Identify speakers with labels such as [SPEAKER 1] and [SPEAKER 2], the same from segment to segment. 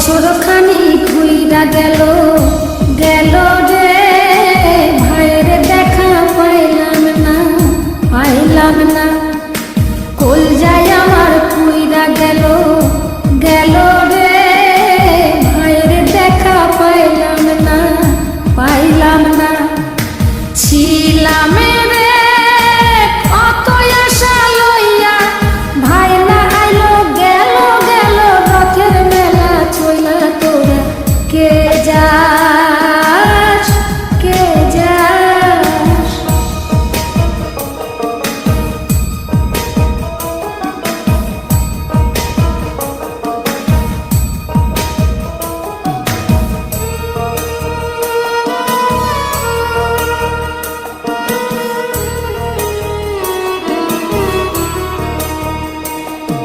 [SPEAKER 1] বছর খানি ঘুইরা গেল গেল রে, ভাইয়ের দেখা পাইলাম না পাইলাম না। কল যায় আমার ঘুইরা গেল গেল রে, ভাইয়ের দেখা পাইলাম না পাইলাম না। ছিলাম রে কত আশা লইয়া, ভাই না আইলো গেল গেল রথের মেলা চইলা তোরা কে যাস কে যাস।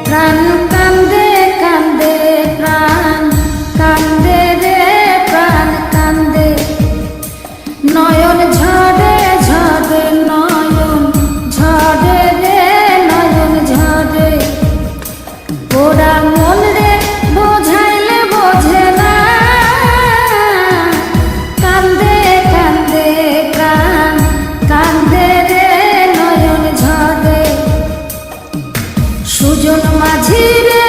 [SPEAKER 1] প্রাণ কান্দে কান্দে প্রাণ কান্দে রে, প্রাণ কান্দে। নয়ন ঝরে ঝরে নয়ন ঝরে রে, নয়ন ঝরে। ওরা মন রে বোঝাইলে বোঝে না, কান্দে কান্দে প্রাণ কান্দে রে, নয়ন ঝরে। সুজন মাঝি রে